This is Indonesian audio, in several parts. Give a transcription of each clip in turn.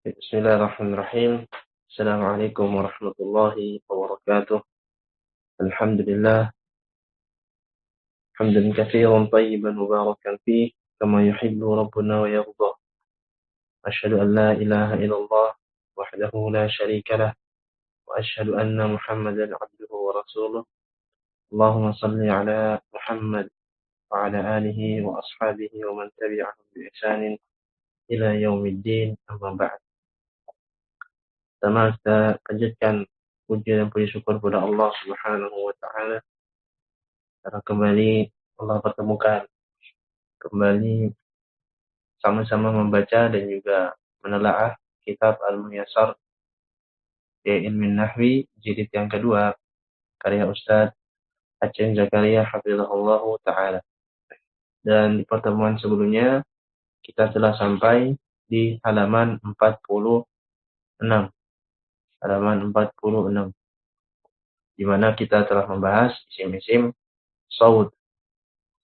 Bismillahirrahmanirrahim. Assalamualaikum warahmatullahi wabarakatuh. Alhamdulillah. Hamdan katsiran tayyiban mubarakan fih kama yuhibbu rabbuna wa yarda. Asyhadu an la ilaha illallah wahdahu la syarika lah wa asyhadu anna Muhammadan abduhu wa rasuluh. Allahumma shalli ala Muhammad wa ala alihi wa ashabihi wa man tabi'ahum bi ihsanin ila yaumiddin. Amma ba'd. Pertama kita lanjutkan puji dan puji syukur kepada Allah Subhanahu wa taala karena kembali Allah pertemukan kembali sama-sama membaca dan juga menelaah kitab Al-Muyassar fi Ilmin Nahwi jilid yang kedua karya Ustaz Aceh Zakaria hafizahullah taala. Dan di pertemuan sebelumnya kita telah sampai di halaman 46. Halaman 46 di mana kita telah membahas isim-isim shaud.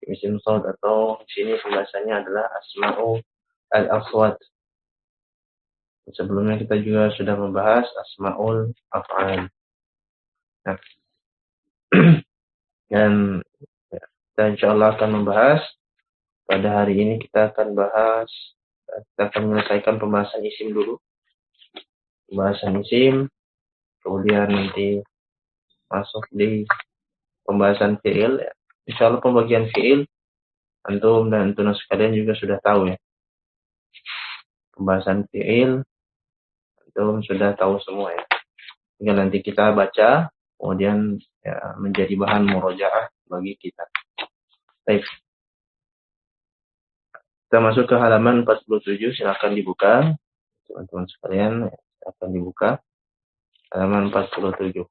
Isim shaud atau di sini pembahasannya adalah asma'u al-aswat. Sebelumnya kita juga sudah membahas asma'ul af'al. Nah, dan kita insyaallah akan membahas pada hari ini kita akan menyelesaikan pembahasan isim dulu. Pembahasan isim, kemudian nanti masuk di pembahasan fi'il ya. Insyaallah pembagian fi'il antum dan antum sekalian juga sudah tahu ya. Pembahasan fi'il antum sudah tahu semua ya. Tinggal nanti kita baca kemudian ya, menjadi bahan murojaah bagi kita. Baik. Kita masuk ke halaman 47, silakan dibuka. Teman-teman sekalian, silakan dibuka. Halaman 47.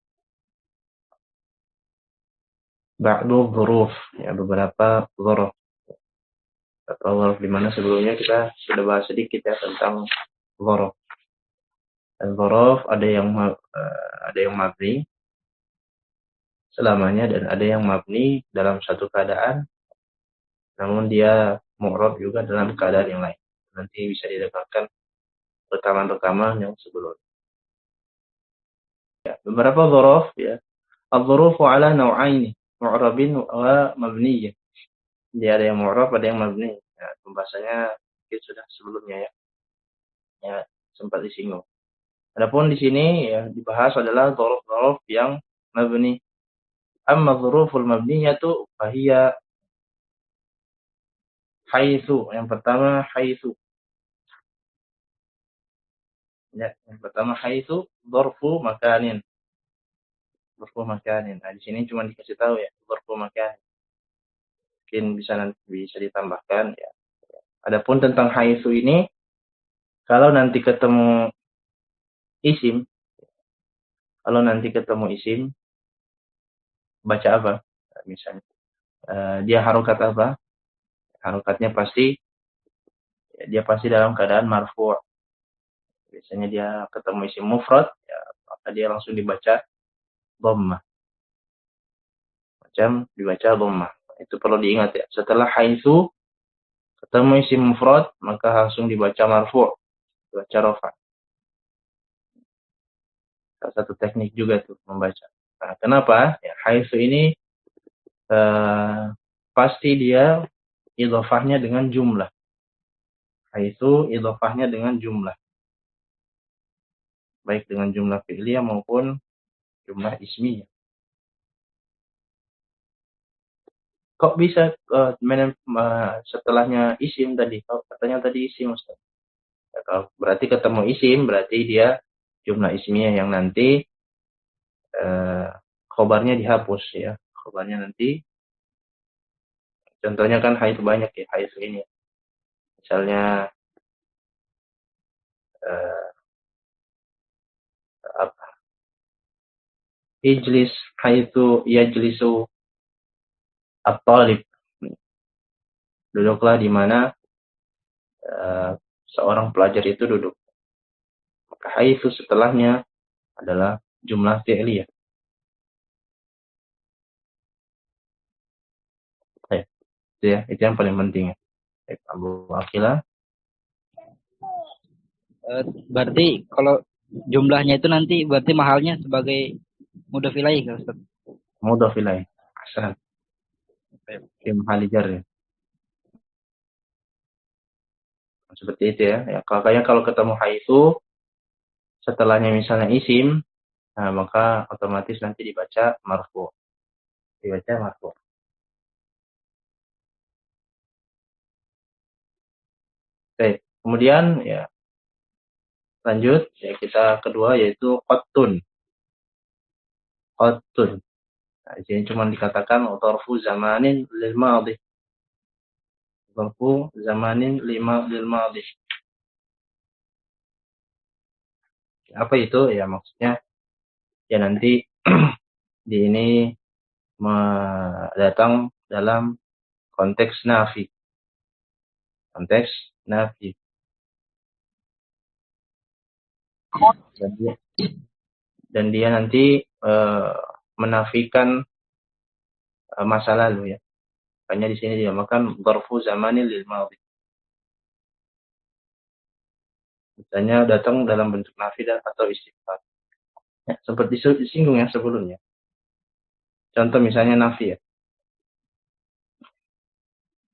Ba'du dzuruf, ya beberapa dzuruf. Beberapa dzuruf di mana sebelumnya kita sudah bahas sedikit ya tentang dzuruf. Dan dzuruf ada yang mabni selamanya dan ada yang mabni dalam satu keadaan namun dia mu'rab juga dalam keadaan yang lain. Nanti bisa didapatkan rekaman-rekaman yang sebelumnya. Ya, beberapa dzuruf ya. Adz-dzurufu ala naw'aini, mu'rabin wa mabniyyin. Dia ada yang mu'rab, ada yang mabni. Ya, pembahasannya mungkin sudah sebelumnya ya. Ya, sempat disinggung. Adapun di sini ya dibahas adalah dzuruf-dzuruf yang mabni. Amma dzuruful mabniyatu fahiya haitsu. Yang pertama haitsu. Ya, yang pertama haitsu dzarfu makanin. Dzarfu makanin. Nah, di sini cuma dikasih tahu ya, dzarfu makanin. Mungkin bisa ditambahkan ya. Adapun tentang haitsu ini kalau nanti ketemu isim baca apa? Misalnya dia harokat apa? Harokatnya pasti dia pasti dalam keadaan marfu'. Biasanya dia ketemu isim mufrad, ya, maka dia langsung dibaca dhammah. Macam dibaca dhammah. Itu perlu diingat ya. Setelah haitsu ketemu isim mufrad, maka langsung dibaca marfu', dibaca rafa. Salah satu teknik juga tuh membaca. Nah, kenapa? Ya, haitsu ini pasti dia idhofahnya dengan jumlah. Haitsu idhofahnya dengan jumlah. Baik dengan jumlah fi'liyah maupun jumlah ismiyah. Kok bisa setelahnya isim tadi? Kalau katanya tadi isim, Ustaz. Ya, kalau berarti ketemu isim, berarti dia jumlah ismiyah yang nanti khobarnya dihapus ya. Khobarnya nanti, contohnya kan haitsu banyak ya, haitsu ini. Misalnya apa? Ijlis haitsu yajlisu at-talib. Duduklah di mana seorang pelajar itu duduk. Maka haitsu setelahnya adalah jumlah fi'liyah. Itu ya, itu yang paling penting ya. Abu Aqilah. Berarti kalau jumlahnya itu nanti berarti mahalnya sebagai mudhof ilaih kan Ustaz? Mudhaf ilaih. Ahsan. Fi mahali jar ya. Seperti itu ya. Ya, makanya kalau ketemu haitsu setelahnya misalnya isim, nah maka otomatis nanti dibaca marfu. Dibaca marfu. Oke. Kemudian ya lanjut ya kita kedua yaitu qattun. Qattun. Nah, di sini cuma dikatakan dzarfu zamanin lil madhi. Dzarfu zamanin lil madhi. Apa itu? Ya maksudnya ya nanti di ini datang dalam konteks nafi. Konteks nafi. Dan dia nanti menafikan masa lalu ya. Makanya di sini dinamakan dzarfu zamanin lil madhi. Misalnya datang dalam bentuk nafi dan atau istifham. Ya, seperti disinggung yang sebelumnya. Contoh misalnya nafi ya.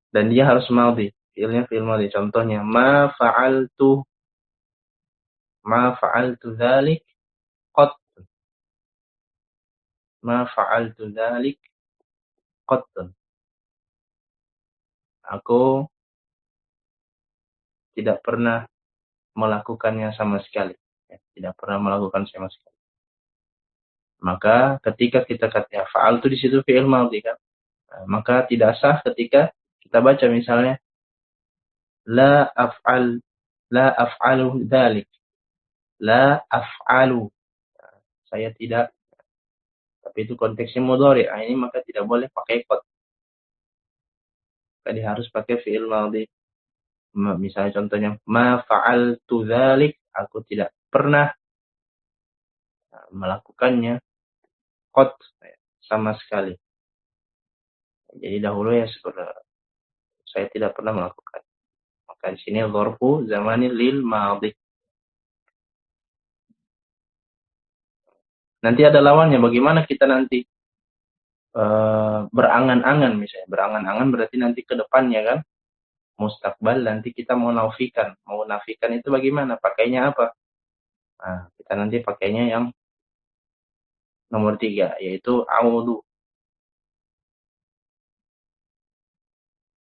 Dan dia harus madhi. Fi'ilnya fi'il madhi. Contohnya ma fa'altu dzalik qat. Ma fa'altu dzalik qat. Aku tidak pernah melakukannya sama sekali. Ya, tidak pernah melakukan sama sekali. Maka ketika kita kata fa'al itu di situ fi'il madhi kan. Nah, maka tidak sah ketika kita baca misalnya la af'al la af'alu dzalik. La af'alu. Saya tidak, tapi itu konteksnya mudhari. Nah, ini maka tidak boleh pakai qad. Jadi harus pakai fi'il madhi. Misalnya contohnya ma fa'altu dzalik, aku tidak pernah melakukannya qad sama sekali. Jadi dahulu ya saya tidak pernah melakukan. Maka di sini dzarfu zamani lil madhi. Nanti ada lawannya. Bagaimana kita nanti berangan-angan misalnya. Berangan-angan berarti nanti ke depannya kan. Mustaqbal nanti kita mau nafikan. Mau nafikan itu bagaimana? Pakainya apa? Nah, kita nanti pakainya yang nomor 3 yaitu a'udhu.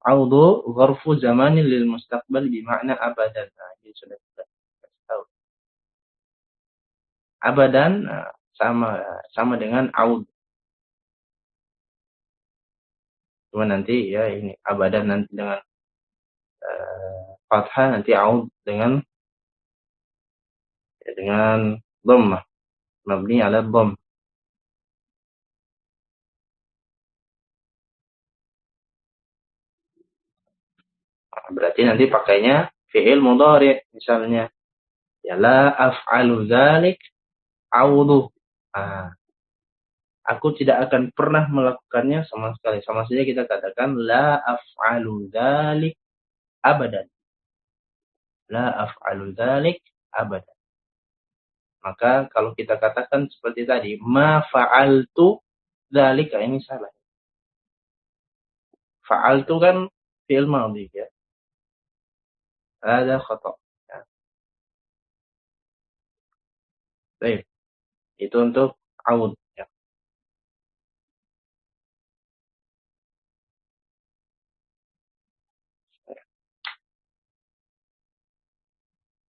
A'udhu gharfu zamanin lil mustaqbal bimakna abadan. Nah, ini sudah kita tahu. Abadan sama dengan a'udhu. Cuma nanti ya ini abadan nanti dengan fathah, nanti a'udhu dengan dhammah. Mabni ala dhamm. Nah, berarti nanti pakainya fi'il mudhari misalnya. Ya la af'alu dzalik a'udhu. Nah, aku tidak akan pernah melakukannya sama sekali. Sama saja kita katakan la af'alu dzalik abadan. La af'alu dzalik abadan. Maka kalau kita katakan seperti tadi, ma fa'altu dzalika, ini salah. Fa'altu kan fi'il madhi ya. Ada khata. Ya. Baik. Itu untuk aud ya.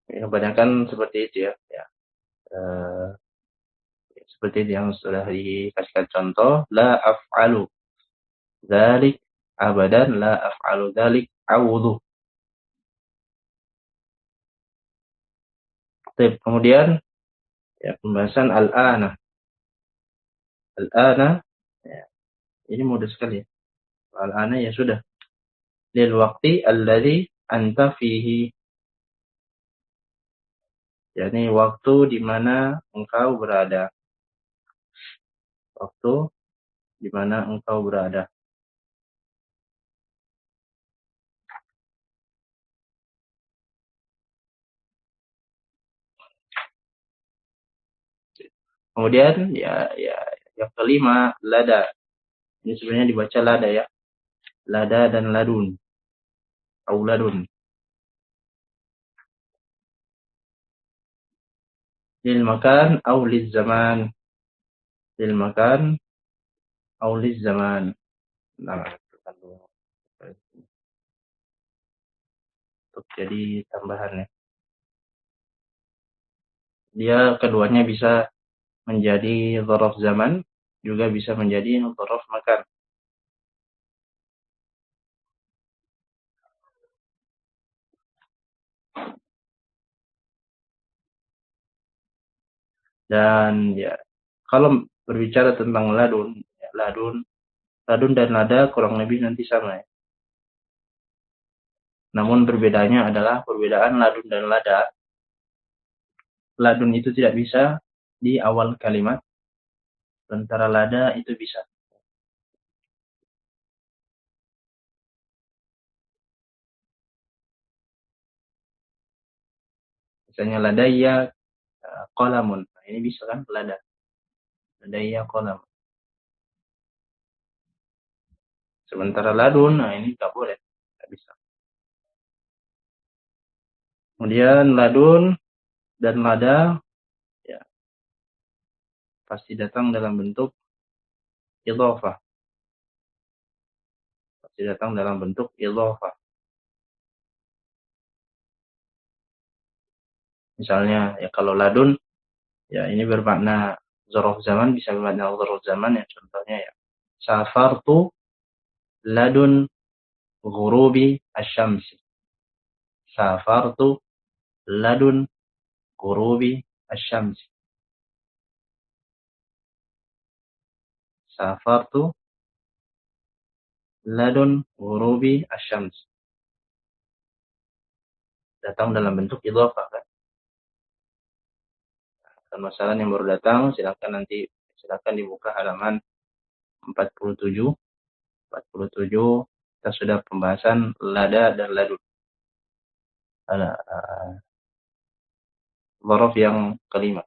Kebanyakan seperti itu ya. Ya. Seperti yang sudah dikasihkan contoh, la af'alu dzalik abadan, la af'alu dzalik a'udhu. Kemudian ya, pembahasan al-ana. Al-ana ya, ini mudah sekali ya. Al-ana ya sudah. Lil waqti alladhi anta fihi. Yani waktu di mana engkau berada. Waktu di mana engkau berada. Kemudian yang kelima lada. Ini sebenarnya dibaca lada ya. Lada dan ladun. Atau ladun. Lil makan atau lil zaman. Lil makan atau lil zaman. Nah, untuk jadi tambahannya. Dia keduanya bisa menjadi dzaraf zaman, juga bisa menjadi dzaraf makan. Dan ya, kalau berbicara tentang ladun, ladun dan lada kurang lebih nanti sama ya. Namun perbedaannya adalah perbedaan ladun dan lada. Ladun itu tidak bisa di awal kalimat, sementara lada itu bisa. Misalnya ladaya qalamun. Nah, ini bisa kan lada. Ladaya qalam. Sementara ladun, nah ini nggak boleh. Nggak bisa. Kemudian ladun dan lada ya, pasti datang dalam bentuk idhofah. Pasti datang dalam bentuk idhofah. Misalnya ya kalau ladun ya ini bermakna dzaraf zaman, bisa bermakna dzaraf zaman ya, contohnya ya safartu ladun ghurubi asy-syamsi. Safartu ladun ghurubi asy-syamsi. Safartu ladun ghurubi asy-syamsi. Datang dalam bentuk idhofah kan. Masalah yang baru datang, silakan dibuka halaman 47. 47 kita sudah pembahasan lada dan ladun. Dzaraf yang kelima.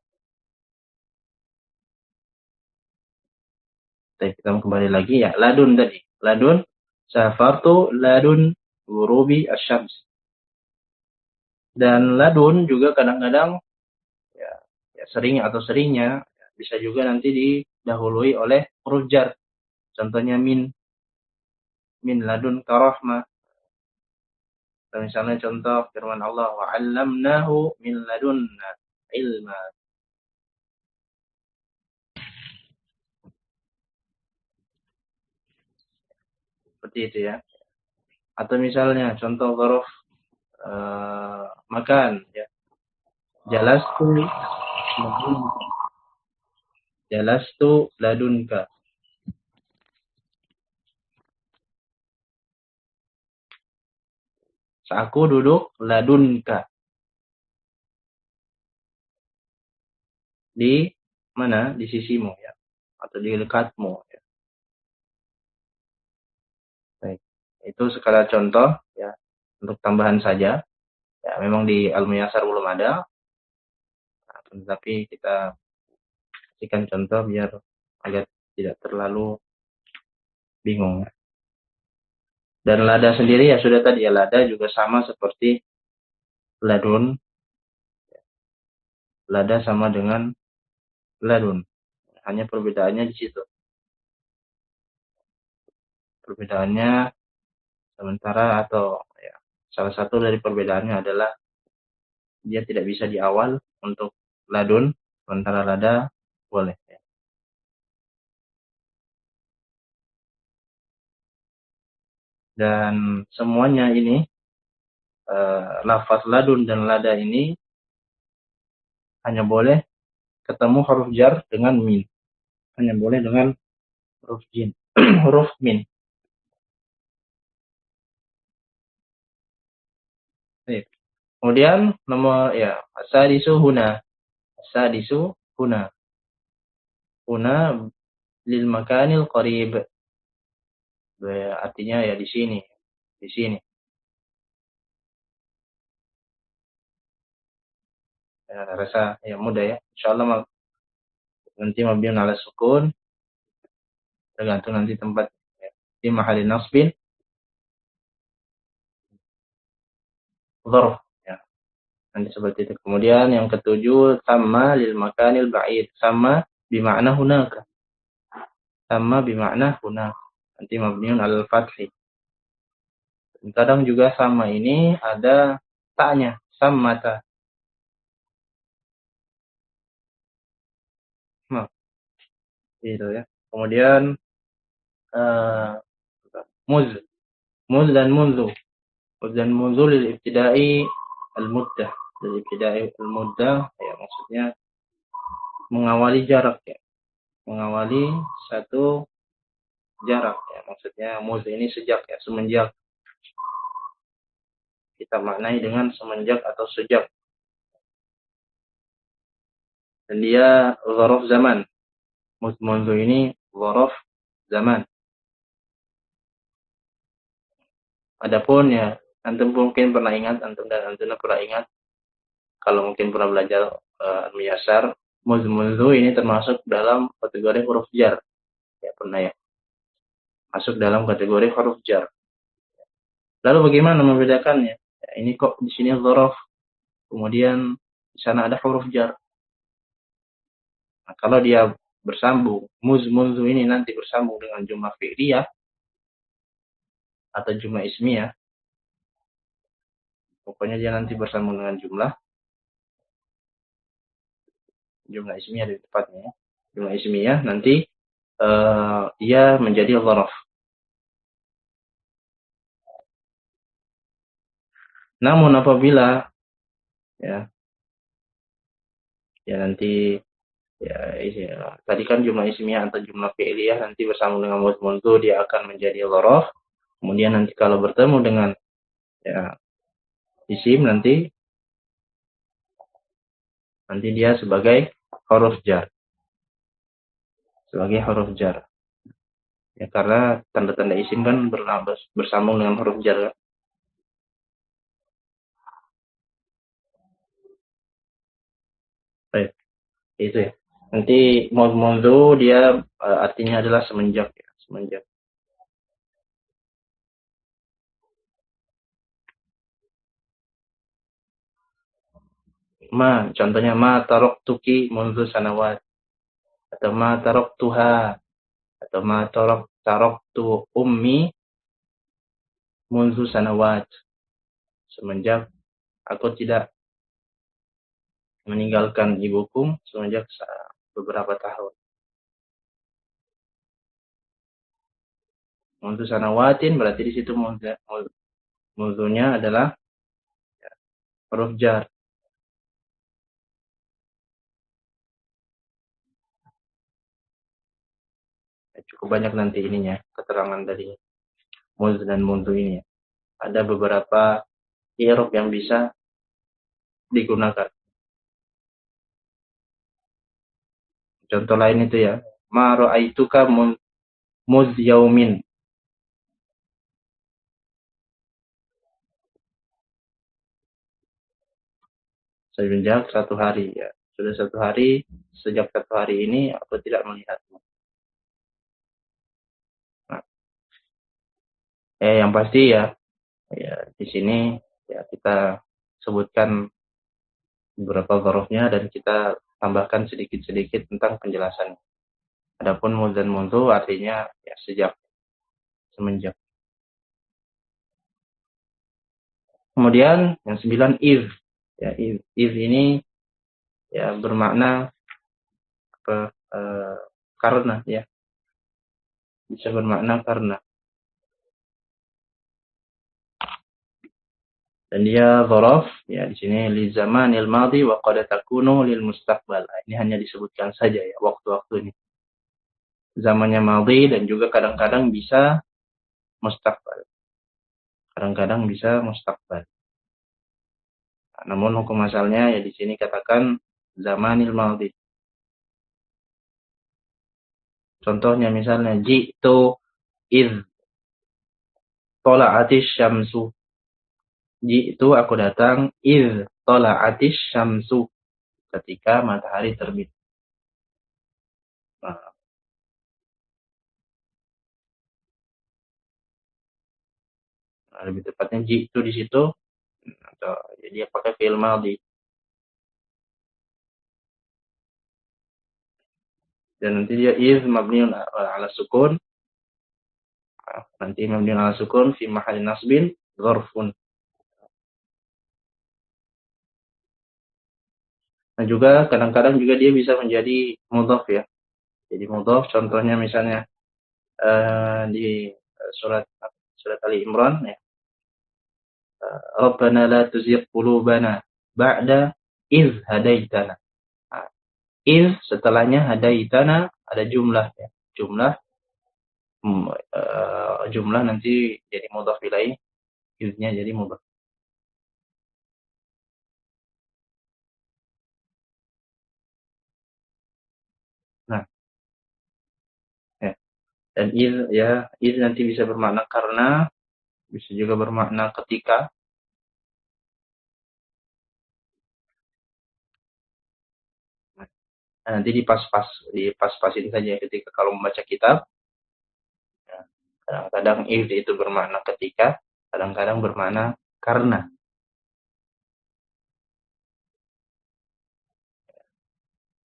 Kita kembali lagi ya, ladun tadi. Ladun, safartu ladun ghurubi asy-syams. Dan ladun juga kadang-kadang ya, seringnya bisa juga nanti didahului oleh huruf jar. Contohnya min ladun karahmah. Misalnya contoh firman Allah, wa 'allamnahu min ladunna ilma. Seperti itu ya. Atau misalnya contoh huruf makan ya. Jalastu ladunka. Aku duduk ladunka. Di mana? Di sisimu ya. Atau di dekatmu ya. Baik. Itu sekadar contoh ya. Untuk tambahan saja. Ya, memang di Al-Muyassar belum ada. Nah, tetapi kita kasihkan contoh biar agar tidak terlalu bingung. Dan lada sendiri ya sudah tadi ya, lada juga sama seperti ladun. Lada sama dengan ladun. Hanya perbedaannya di situ. Perbedaannya sementara atau ya, salah satu dari perbedaannya adalah dia tidak bisa di awal untuk ladun, sementara lada boleh. Ya. Dan semuanya ini lafaz ladun dan lada ini hanya boleh ketemu huruf jar dengan min. Hanya boleh dengan huruf jin, huruf min. Baik. Kemudian nomor ya asadisu huna. Asadisu huna. Huna lil makanil qarib. Artinya ya di sini. Di sini. Ya, rasa ya mudah ya. Insyaallah nanti mabniun ala sukun, tergantung nanti tempat. Di mahali nasbin dzarf, ya. Nanti seperti itu. Kemudian yang ketujuh, sama lil makanil ba'id. Sama bimakna hunaka. Sama bimakna hunaka. Nanti mabniun alal fathi. Kadang juga sama ini ada taknya, sammata. Nah, itu ya. Kemudian muz, muz dan munzu. Muz dan munzu lil ibtida'i al-muddah. Lil ibtida'i al-muddah, ya maksudnya mengawali jarak, ya. Mengawali satu jarak, ya. Maksudnya muz ini sejak, ya, semenjak. Kita maknai dengan semenjak atau sejak. Dan dia dzaraf zaman. Muz munzu ini dzaraf zaman. Adapun ya, antum mungkin pernah ingat, antum dan antuna pernah ingat, kalau mungkin pernah belajar miyasar, munzu ini termasuk dalam kategori huruf jar. Ya, pernah ya. Masuk dalam kategori huruf jar. Lalu bagaimana membedakannya? Ya, ini kok di sini dzaraf, kemudian di sana ada huruf jar. Nah, kalau dia bersambung, munzu ini nanti bersambung dengan jumlah fi'liyah atau jumlah ismiyah, pokoknya dia nanti bersambung dengan jumlah ismiyah di tepatnya. Jumlah ismiyah nanti dia menjadi dzaraf. Namun apabila ya nanti ya tadi kan jumlah ismiyah atau jumlah fi'liyah nanti bersambung dengan munzu dia akan menjadi dzaraf. Kemudian nanti kalau bertemu dengan ya isim nanti dia sebagai huruf jar. Sebagai huruf jar. Ya karena tanda-tanda isim kan bersambung dengan huruf jar. Kan? Baik. Itu ya. Nanti mundu dia artinya adalah semenjak, ya, semenjak. Contohnya taraktuki mundu sanawat, atau taraktuha, atau taraktu ummi mundu sanawat, semenjak aku tidak meninggalkan ibuku semenjak beberapa tahun. Mundu sanawatin berarti di situ mundunya adalah ya, huruf jar. Cukup banyak nanti ininya, keterangan dari mundu dan mundu ini. Ada beberapa i'rab yang bisa digunakan. Contoh lain itu ya, ma ra'aituka muz yaumin. Sejak satu hari, ya. Sudah satu hari, sejak satu hari ini aku tidak melihatmu. Nah, yang pasti ya di sini ya kita sebutkan beberapa dzarafnya dan kita tambahkan sedikit-sedikit tentang penjelasan. Adapun muz dan mundu artinya ya sejak, semenjak. Kemudian yang 9 if. Ya, if ini ya bermakna karena ya. Bisa bermakna karena. Dan dia dzaraf ya di sini li zamanil madhi wa qad takunu lil mustaqbal. Ini hanya disebutkan saja ya waktu-waktu ini. Zamannya madhi dan juga kadang-kadang bisa mustaqbal. Kadang-kadang bisa mustaqbal. Namun hukum asalnya ya di sini katakan zamanil madhi. Contohnya misalnya ji'tu id tola'atis syamsu. Ji'tu aku datang id tola'atis syamsu. Ketika matahari terbit. Nah, lebih tepatnya jitu di situ, atau jadi pakai fi'il madhi. Dan nanti dia iz mabniun ala sukun, nanti mabniun ala sukun fi mahalli nasbin dzarfun. Nah juga kadang-kadang juga dia bisa menjadi mudhaf ya. Jadi mudhaf contohnya misalnya di surat surat Ali Imran ya. Rabbana la tuzigh qulubana ba'da iz hadaitana. Nah, iz setelahnya hadaitana ada jumlah ya. Jumlah nanti jadi mudhaf ilaih, iznya jadi mudhaf. Nah, ya. Dan iz nanti bisa bermakna karena, bisa juga bermakna ketika. Nah, nanti dipas-pasin saja ketika kalau membaca kitab. Ya, kadang-kadang iz itu bermakna ketika, kadang-kadang bermakna karena.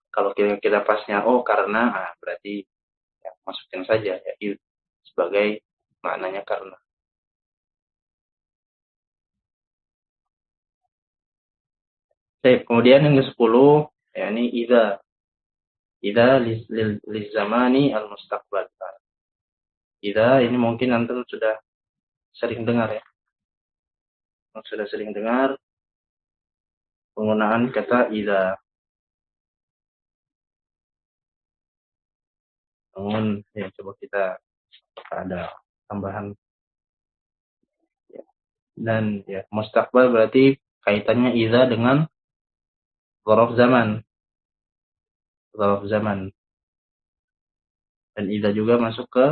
Kalau kita pasnya karena, berarti ya, masukin saja ya iz sebagai maknanya karena. Baik, kemudian yang ke-10 yakni idza lizamani al-mustaqbal. Idza ini mungkin antum sudah sering dengar ya. Sudah sering dengar penggunaan kata idza. Namun ya coba kita ada tambahan ya. Dan ya mustaqbal berarti kaitannya idza dengan dzaraf zaman. Dzaraf zaman. Dan idza juga masuk ke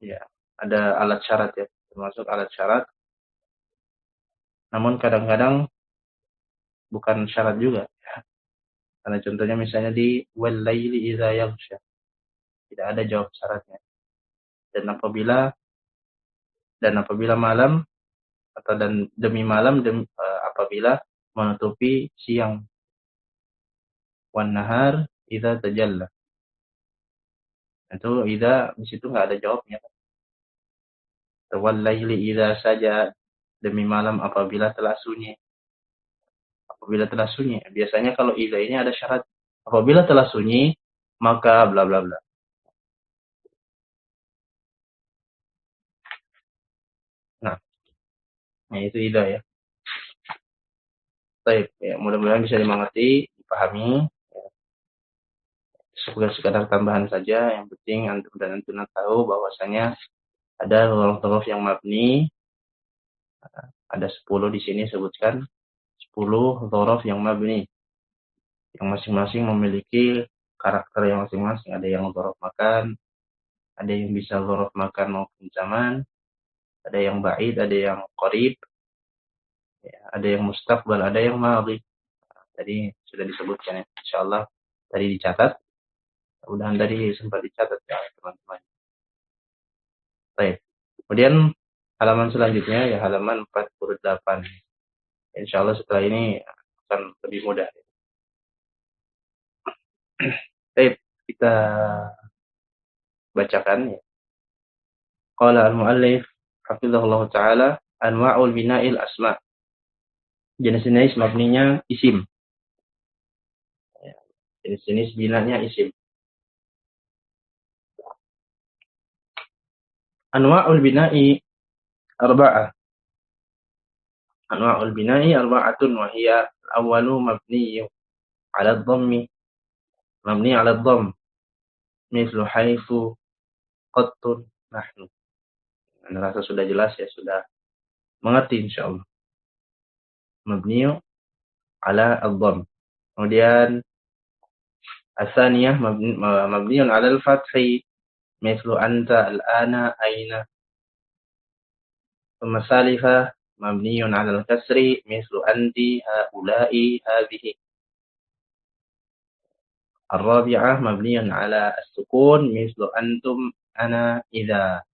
ya ada alat syarat ya, termasuk alat syarat. Namun kadang-kadang bukan syarat juga. Karena contohnya misalnya di wal laili idza yaghsha. Tidak ada jawab syaratnya. Dan apabila malam atau demi malam apabila menutupi siang. Wan nahar idza tajalla. Itu idza di situ enggak ada jawabnya. Wal laili idza saja, demi malam apabila telah sunyi. Apabila telah sunyi. Biasanya kalau idza ini ada syarat. Apabila telah sunyi, maka bla bla bla. Nah, itu idza ya. Baik, ya, mudah-mudahan bisa dimengerti, dipahami. Sekadar tambahan saja, yang penting antum dan antum tahu bahwasanya ada huruf-huruf yang mabni, ada 10 di sini sebutkan 10 huruf yang mabni, yang masing-masing memiliki karakter yang masing-masing. Ada yang huruf makan, ada yang bisa huruf makan maupun zaman, ada yang ba'id, ada yang qarib, ya, ada yang mustaqbal, ada yang madhi. Tadi sudah disebutkan ya, insyaallah tadi dicatat. Mudah-mudahan tadi sempat dicatat ya teman-teman. Baik. Kemudian halaman selanjutnya ya halaman 48. Insyaallah setelah ini akan lebih mudah. Baik, kita bacakan ya. Qala al-muallif hafizahullah taala anwa'ul bina'il asma. Jenis-jenis mabninya isim. Ya, jenis-jenis binanya isim. Anwa'ul bina'i arba'ah. Anwa'ul bina'i arba'atun wa hiya al-awwalu mabniyyu 'ala ad-dhammi. Mabni 'ala ad-dhamm. Mislu haitsu qattun nahnu. Anda rasa sudah jelas ya, sudah mengerti insyaallah. Mabni 'ala ad-dhamm. Kemudian asaniyah mabniun 'ala al-fathi. Mislu anta al-ana aina. ثم الثالثة مبني على الكسر مثل أنت هؤلاء هذه. Ar-rabi'ah mabniyun ala as-sukun mislu antum, ana, idza.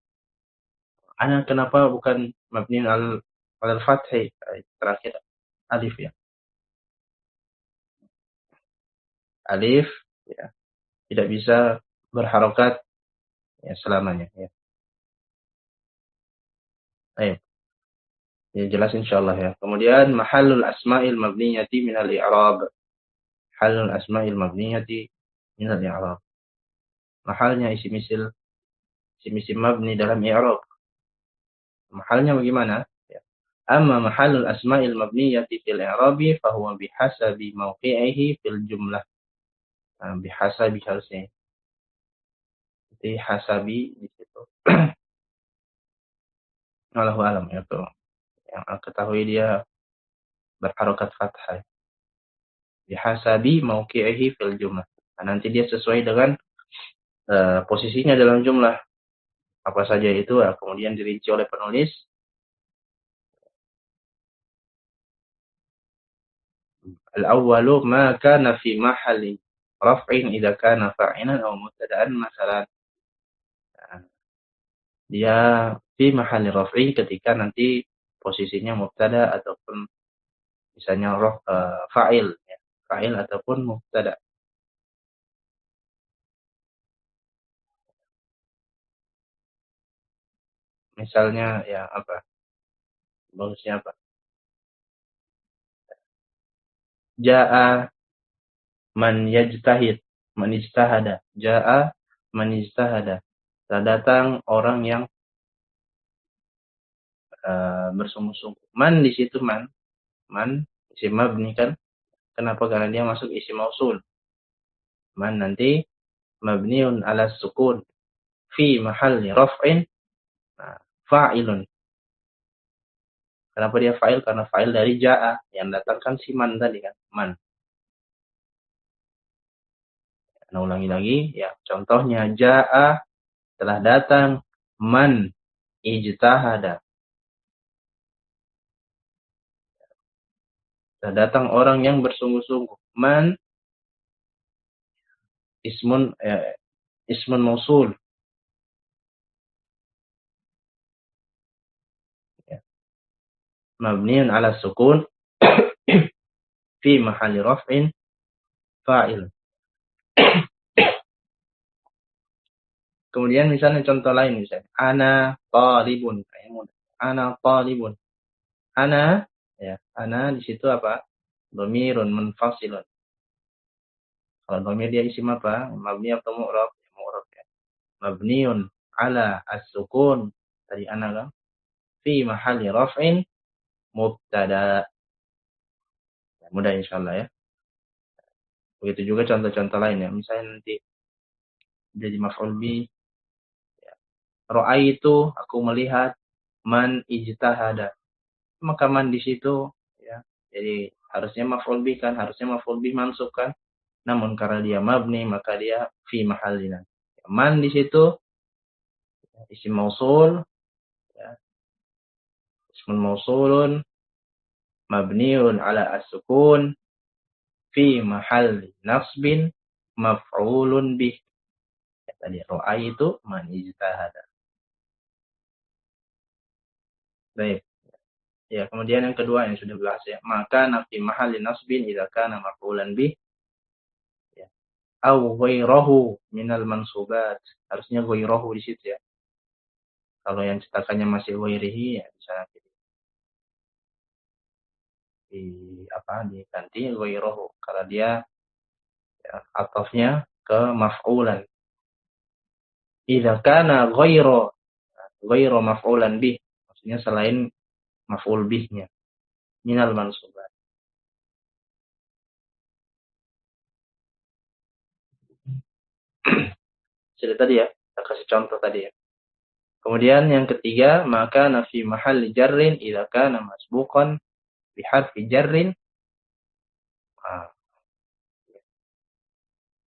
Ana kenapa bukan mabniyun al-fathi? Terakhir alif ya. Alif ya, tidak bisa berharokat ya selamanya ya. Baik. Ya, jelas insyaallah ya. Kemudian mahallul asma'il mabniyati min al-i'rab. Halul asma'il mabniyati min al-i'rab. Mahalnya isim mabni dalam i'rab. Mahalnya bagaimana? Ya. Amma mahallul asma'il mabniyati fil i'rabi fahuwa bihasabi mawqi'ihi fil jumlah. Nah, bihasabi harusnya. Jadi hasabi di situ. Wallahu alam ya tuh. Yang aku ketahui dia berharokat fathah. Bihasabi mauqi'ihi fil jumlah. Nah, nanti dia sesuai dengan posisinya dalam jumlah. Apa saja itu kemudian dirinci oleh penulis. Al-awwalu ma kana fi mahalli raf'in idza kana fa'ilan aw mubtada'an masalan. Nah, dia fi mahalli raf'i ketika nanti posisinya mubtada ataupun misalnya fa'il ya. Fa'il ataupun mubtada. Misalnya ya apa? Bagusnya apa? Ja'a man yajtahid, man ijtahada. Ja'a man ijtahada. Telah datang orang yang bersungguh-sungguh. Man di situ man isim mabni kan? Kenapa? Karena dia masuk isim mausul. Man nanti mabniun ala sukun fi mahalli raf'in fa'ilun. Kenapa dia fa'il? Karena fa'il dari ja'a yang datangkan si man tadi kan, man. Nah, ulangi lagi ya. Contohnya ja'a telah datang man ijtahada. Telah datang orang yang bersungguh-sungguh. Man ismun mausul. Ya. Mabniun ala sukun fi mahalli raf'in fa'il. Kemudian misalnya contoh lain misalnya ana talibun. Ana talibun. Ana ya, ana di situ apa? Dhamirun munfasilun. Kalau dhamir dia isim apa? Mabni atau mu'rab? Mu'rab ya. Mabniun ala as-sukun. Tadi ana kan? Fi mahalli raf'in mubtada. Ya, mudah insyaallah ya. Begitu juga contoh-contoh lain ya. Misalnya nanti jadi maf'ul bi. Ya. Ra'aitu, aku melihat man ijtahada. Maka man di situ ya. Jadi harusnya maf'ul bi kan, harusnya maf'ul bi mansub kan. Namun karena dia mabni maka dia fi mahallina. Man di situ isim mausul ya. Ismun mausulun mabniun ala as-sukun fi mahalli nasbin maf'ulun bih. Ya, tadi ro'a itu man ijtahada. Baik. Ya, kemudian yang kedua yang sudah bahas ya. Maka nafi mahalli nasbin idza kana maf'ulan bih ya. Au ghairahu minal mansubat. Harusnya ghairahu di situ ya. Kalau yang cetakannya masih ghairihi ya bisa diganti ghairahu karena dia ya, atofnya ke maf'ulan. Idza kana ghairu maf'ulan bih, maksudnya selain maf'ul bihnya minal mansubat. Sudah tadi ya, kita kasih contoh tadi ya. Kemudian yang ketiga, maka nafi mahalli jarrin idza kana masbuqan bi harfi jarrin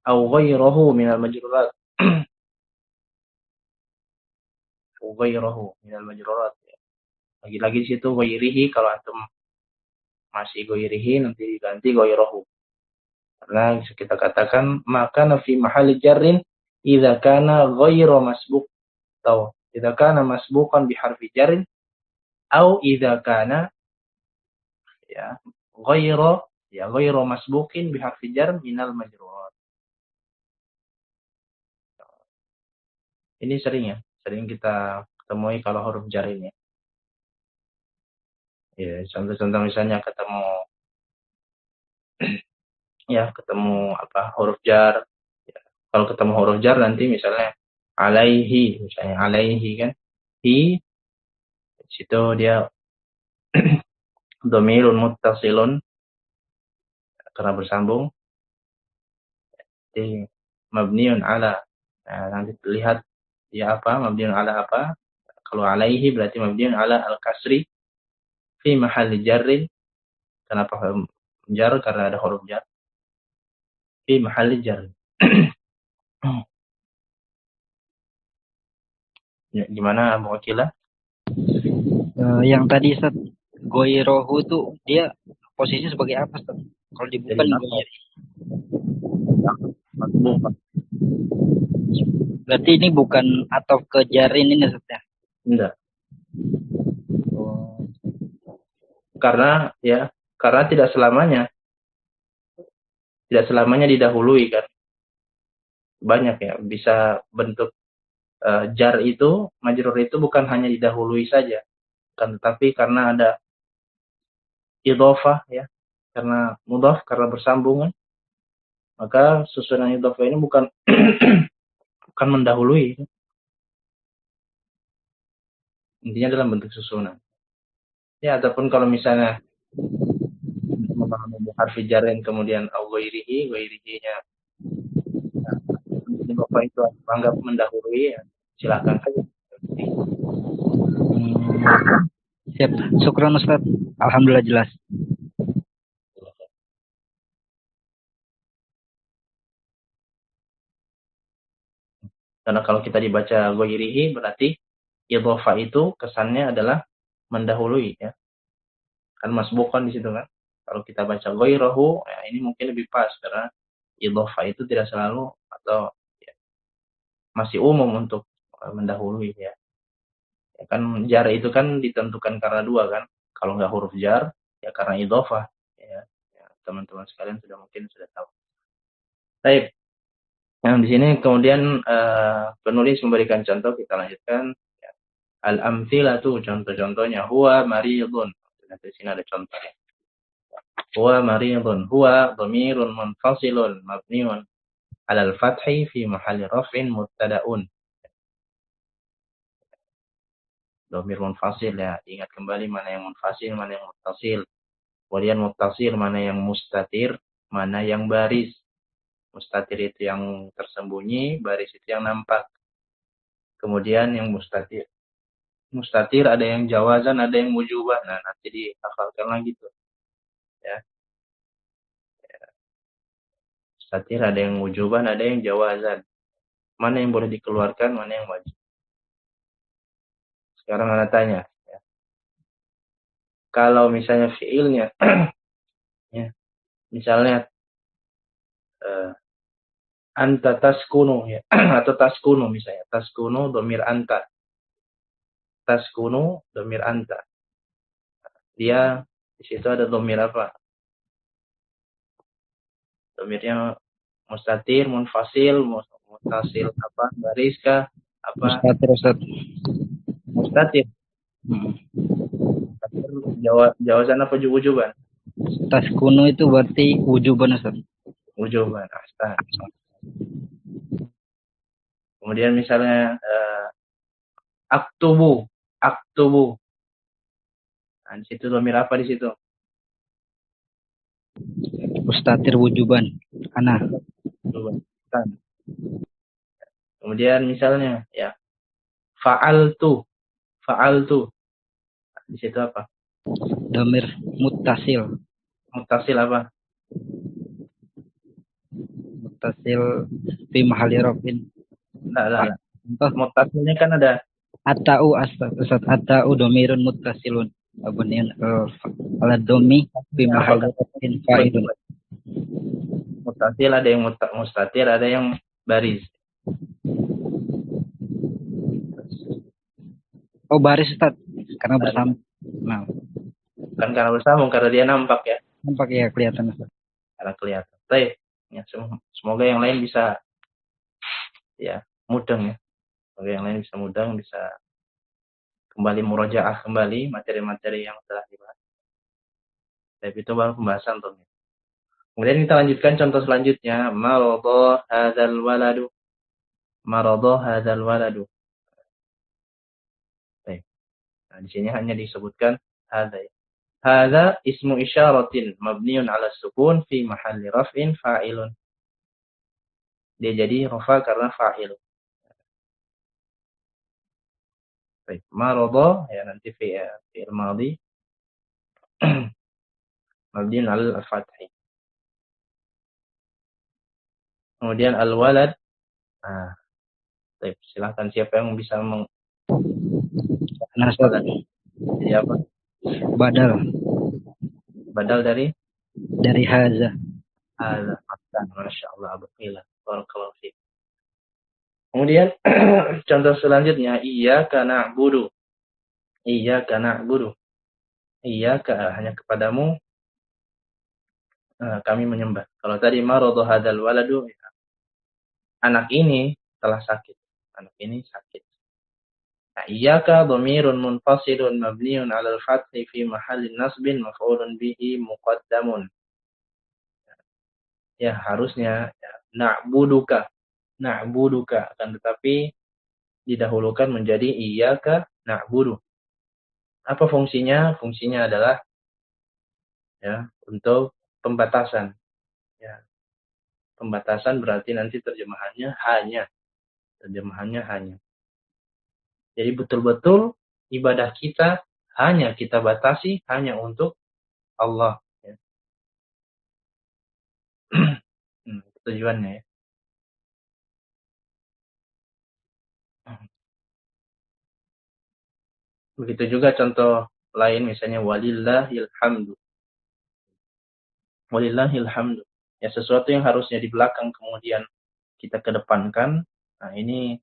au ghairahu minal majrurat. Au ghairahu minal majrurat. Lagi-lagi di situ ghairihi, kalau antum masih ghairihi nanti diganti ghairahu. Karena kita katakan maka fi mahali jarrin idza kana ghairu masbuq atau idza kana masbuqan bi harfi jarrin atau idza kana ya ghairu masbuqin bi harfi jar minal majrur. Ini sering kita temui kalau huruf jar ini. Ya, contoh-contoh misalnya ketemu huruf jar. Ya, kalau ketemu huruf jar nanti misalnya misalnya alaihi kan. Hi, di situ dia dhamirun muttasilun karena bersambung. Jadi mabniun ala. Nah, nanti terlihat dia mabniun ala apa? Kalau alaihi berarti mabniun ala al-kasri fi mahalli jarrin. Kenapa jar? Karena ada huruf jar. Fi mahalli jar. Ya, gimana Abu Akilah? Yang tadi Ustaz, goirohu tuh dia posisinya sebagai apa Ustaz? Kalau dibuka berarti ini bukan atau ke jarin ini Ustaz ya? Enggak. Karena tidak selamanya didahului kan. Banyak ya, bisa bentuk jar itu, majrur itu bukan hanya didahului saja. Kan tetapi karena ada idhofah ya, karena mudhaf, karena bersambungan, maka susunan idhofah ini bukan bukan mendahului. Intinya dalam bentuk susunan. Ya, ataupun kalau misalnya memahami harfi jarren kemudian ghairihi-nya idhofah itu anggap mendahului, ya silakan saja. Siap, syukran Ustaz. Alhamdulillah jelas. Karena kalau kita dibaca ghairihi berarti idhofah itu kesannya adalah mendahului ya. Kan masbukan di situ kan. Kalau kita baca ghairahu, ya ini mungkin lebih pas karena idhofah itu tidak selalu atau ya, masih umum untuk mendahului ya. Ya kan jar itu kan ditentukan karena dua kan. Kalau nggak huruf jar ya karena idhofah ya. Ya, teman-teman sekalian mungkin sudah tahu. Baik. Yang di sini kemudian penulis memberikan contoh, kita lanjutkan. Ya. Al-amthilatu, contoh-contohnya huwa maridun. Di sini ada contohnya. Huwa maridun, huwa dhamirun munfasilun mabniun 'alal fathi fi mahalli raf'in mubtada'un. Dhamir munfasil ya, ingat kembali mana yang munfasil, mana yang muttasil. Kemudian muttasil mana yang mustatir, mana yang baris. Mustatir itu yang tersembunyi, baris itu yang nampak. Kemudian yang mustatir. Mustatir ada yang jawazan, ada yang wujuban. Nah, nanti dihafalkan lagi tuh. Ya. Mustatir ada yang wujuban, ada yang jawazan. Mana yang boleh dikeluarkan, mana yang wajib. Sekarang Anda tanya. Ya. Kalau misalnya fiilnya, ya, misalnya anta taskunu ya, atau taskunu misalnya. Taskunu dhamir anta. Taskunu dhamir anta. Dia di situ ada dhamir apa? Dhamirnya mustatir, munfasil, muttasil apa? Bariskah? Apa? Mustatir Ustaz. Mustatir. Jawazan apa wujuban? Taskunu itu berarti wujuban Ustaz. Wujuban. Ahsan. Kemudian misalnya aktubu. Nah, di situ dhamir apa di situ? Mustatir wujuban. Ana. Kemudian misalnya ya fa'altu. Di situ apa? Dhamir muttasil. Muttasil apa? Muttasil fi mahalli rafin. Enggak. Muttasilnya kan ada Ata'u Ustaz. Ata'u dhamirun muttasilun. Abunian ala dhammi fi mahalli rafin fa'ilun. mustatil, ada yang mustatir, ada yang baris. Oh, baris Ustaz. Karena bersambung. Nah, Kan karena bersambung, karena dia nampak ya. nampak ya kelihatan Ustaz. Karena kelihatan. Baik. Ya, semoga yang lain bisa ya mudeng ya. Semoga yang lain bisa mudeng, bisa kembali murojaah kembali materi-materi yang telah dibahas. Tapi itu baru pembahasan tuh. Kemudian kita lanjutkan contoh selanjutnya. Maradha hadzal waladu. Maradha hadzal waladu. Baik. Nah, di sini hanya disebutkan hadza. Hadza ismu isyaratin mabniun 'ala sukun fi mahalli raf'in fa'ilun. Dia jadi rafa karena fa'il. Baik, maradha ya nanti fi'il madhi mabniun 'ala al-fathi. Kemudian al-walad. Nah, baik, silakan siapa yang bisa Nah, Ustaz. Jadi apa? Badal dari haza. hadza. Masya Allah, abqillah. Barakallahu fiik. Kemudian contoh selanjutnya iyyaka na'budu. Iyyaka na'budu. Iyyaka hanya kepadamu kami menyembah. Kalau tadi maradha hadzal waladu, ya, anak ini telah sakit. Anak ini sakit. Nah, iyyaka dhamirun munfasilun mabniun 'alal fathi fi mahallin nasbin maf'ulun bihi muqaddamun. Ya, harusnya ya, na'buduka. Na'buduka, akan tetapi didahulukan menjadi iyyaka na'budu. Apa fungsinya? Fungsinya adalah ya untuk pembatasan. Ya, pembatasan berarti nanti terjemahannya hanya. Terjemahannya hanya. Jadi betul-betul ibadah kita hanya kita batasi hanya untuk Allah. Ya. Tujuannya ya. Begitu juga contoh lain misalnya walillahil hamdu. Walillahil hamdu. Ya sesuatu yang harusnya di belakang kemudian kita kedepankan. Nah ini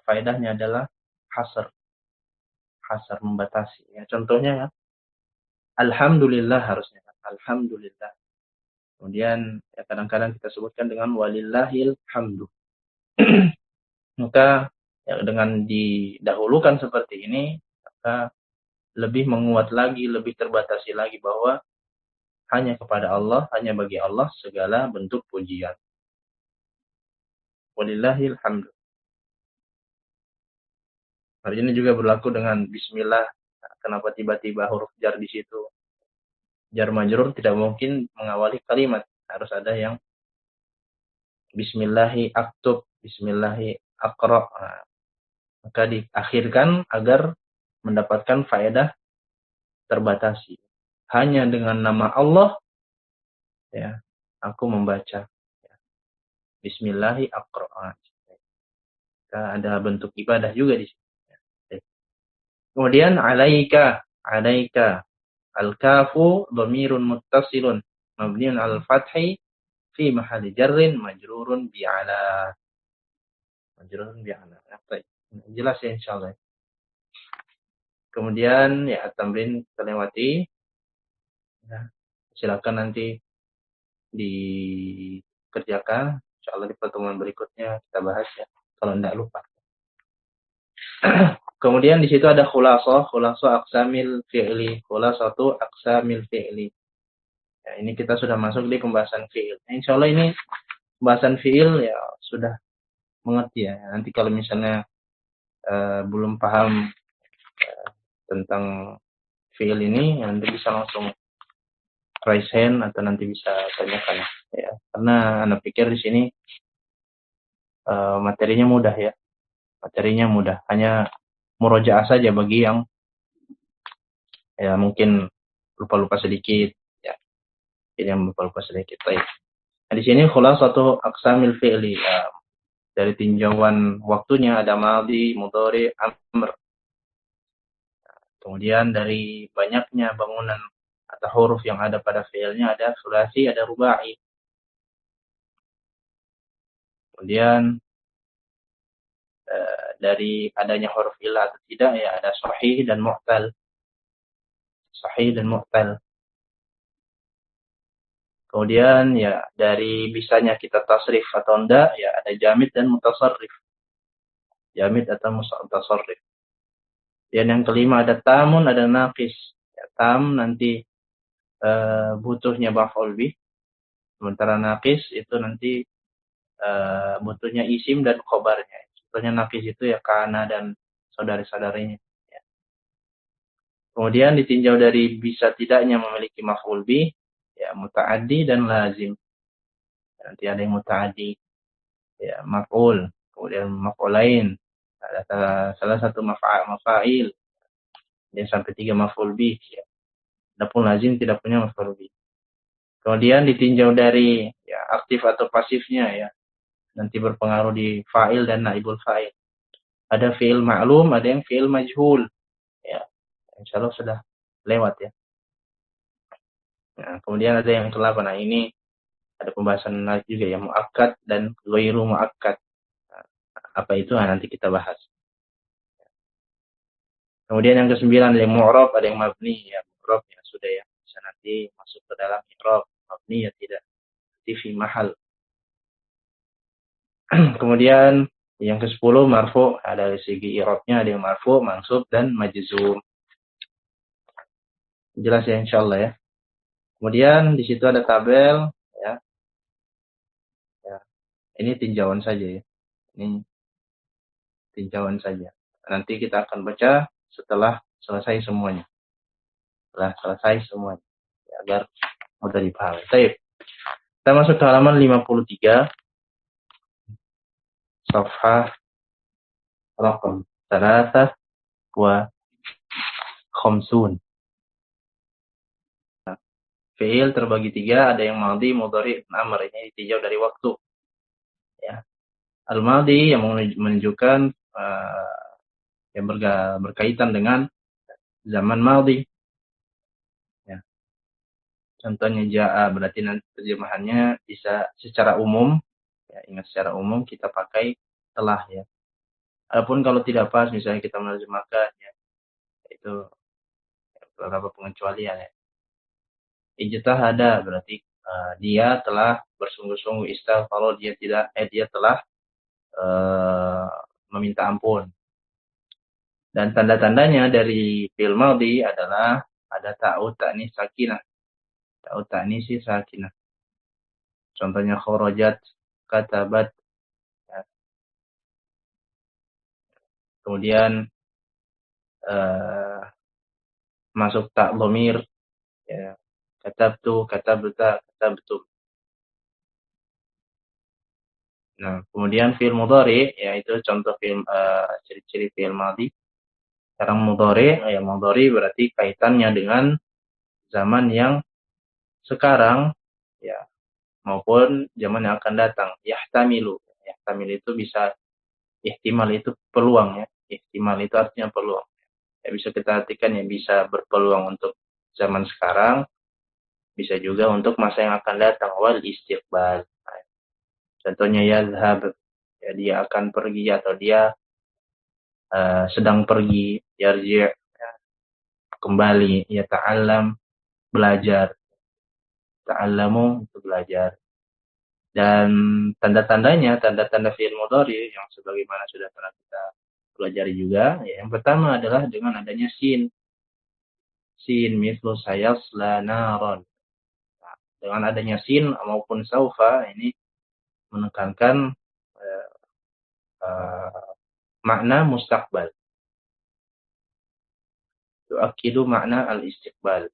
faedahnya adalah hasr. Hasr membatasi. Ya, contohnya ya. Alhamdulillah harusnya. Alhamdulillah. Kemudian ya, kadang-kadang kita sebutkan dengan walillahil hamdu. Maka ya, dengan didahulukan seperti ini, maka lebih menguat lagi, lebih terbatasi lagi bahwa hanya kepada Allah, hanya bagi Allah segala bentuk pujian. Walillahil hamdu. Hal ini juga berlaku dengan bismillah. Nah, kenapa tiba-tiba huruf jar di situ? Jar majrur tidak mungkin mengawali kalimat. Harus ada yang bismillahi aktub, bismillahi aqra. Nah, maka diakhirkan agar mendapatkan faedah terbatasi. Hanya dengan nama Allah ya, aku membaca. Ya. Bismillahi aqra. Ada bentuk ibadah juga di sini. Ya. Kemudian alaika, alaika. Al-kafu dhamirun muttasilun mabniun al-fathi fi mahalli jarrin majrurun bi'ala. Majrurun bi'ala. Baik. Jelas ya insyaallah. Kemudian ya tamrin kita lewati. Ya. Silakan nanti dikerjakan. Insyaallah di pertemuan berikutnya kita bahas ya. Kalau tidak lupa. Kemudian di situ ada khulasah aqsamil fi'li, khulasatu aqsamil fi'li. Ya, ini kita sudah masuk di pembahasan fi'il. Nah, insyaallah ini pembahasan fi'il ya sudah mengerti ya. Nanti kalau misalnya belum paham tentang fi'il ini, ya, nanti bisa langsung raise hand atau nanti bisa tanyakan ya. Karena Anda pikir di sini materinya mudah ya. Materinya mudah, hanya murojaah saja bagi yang ya mungkin lupa-lupa sedikit ya. Yang lupa-lupa sedikit. Baik. Nah, di sini khulasatu aqsamil fi'li ya. Dari tinjauan waktunya ada madhi, mudhari, amr. Kemudian dari banyaknya bangunan atau huruf yang ada pada fi'ilnya ada sulasi, ada rubai. Kemudian dari adanya huruf ilah atau tidak, ya ada sahih dan mu'tal. Sahih dan mu'tal. Kemudian ya dari bisanya kita tasrif atau enggak, ya ada jamid dan mutasarrif. Jamid atau mutasarrif. Dan yang kelima ada tamun, ada naqis. Ya, tam nanti butuhnya maf'ul bih. Sementara naqis itu nanti butuhnya isim dan khobarnya. Contohnya naqis itu ya kana dan saudari-saudarinya. Ya. Kemudian ditinjau dari bisa tidaknya memiliki maf'ul bih, ya muta'addi dan lazim. Nanti ada yang muta'addi, ya maf'ul, kemudian maf'ulain. Ada salah satu maf'il. Dan sampai 3 maf'ul bih. Ya. Adapun lazim tidak punya maf'ul bih. Kemudian ditinjau dari ya aktif atau pasifnya, ya. Nanti berpengaruh di fa'il dan naibul fa'il. Ada fi'il ma'lum, ada yang fi'il majhul. Ya, insyaallah sudah lewat ya. Nah, kemudian ada yang ke-8. Nah, ini ada pembahasan lagi juga ya, muakkad dan ghairu muakkad. Nah, apa itu? Nah, nanti kita bahas. Kemudian yang ke-9 ada yang mu'rab, ada yang mabni. Ya, mu'rab ya sudah ya. Bisa nanti masuk ke dalam i'rab. Mabni ya tidak. Di fi mahal. Kemudian yang ke-10 marfu, ada dari segi i'rabnya ada yang marfu, mansub dan majzum. Jelas ya insyaallah ya. Kemudian di situ ada tabel ya. Ya. Ini tinjauan saja ya. Ini tinjauan saja. Nanti kita akan baca setelah selesai semuanya. Setelah selesai semuanya. Ya, agar mudah dipahami. Baik. Kita masuk ke halaman 53. Safhah raqam 3 wa khamsun. Nah, fi'il terbagi 3, ada yang madhi, mudhari, dan amr. Ini ditinjau dari waktu. Ya. Al-madhi yang menunjukkan yang berkaitan dengan zaman madhi. Ya. Contohnya ja'a, berarti nanti terjemahannya bisa secara umum. Ya, ingat secara umum kita pakai telah ya. Adapun kalau tidak pas, misalnya kita menerjemahkan ya, itu beberapa pengecualian ya. Ijtahada berarti dia telah bersungguh-sungguh, istighfar dia telah meminta ampun. Dan tanda-tandanya dari fi'il madhi adalah ada ta'ud ta'nis sakinah. Ta'ud ta'nis sakinah. Contohnya kharajat, katabat. Ya. Kemudian masuk tak dhamir, ya. Katabtu, katabta, katabtum. Nah, kemudian fi'il mudhari, yaitu contoh ciri-ciri fi'il madhi. Sekarang mudhari berarti kaitannya dengan zaman yang sekarang, ya, maupun zaman yang akan datang. Yahtamilu. Yahtamil itu bisa, ihtimal itu peluang ya. Ihtimal itu artinya peluang. Ya, bisa kita artikan ya bisa berpeluang untuk zaman sekarang, bisa juga untuk masa yang akan datang. Wal istiqbal. Nah, contohnya yazhab, ya, dia akan pergi atau dia sedang pergi. Yarji', ya, kembali. Ya ta'allam, belajar. Ta'allamu, itu belajar. Dan tanda-tandanya, tanda-tanda fi'il mudhari yang sebagaimana sudah pernah kita pelajari juga, ya, yang pertama adalah dengan adanya sin. Sin mislu sayasla naron. Nah, dengan adanya sin maupun saufa, ini menekankan makna mustaqbal. Tu'akkidu makna al-istiqbal.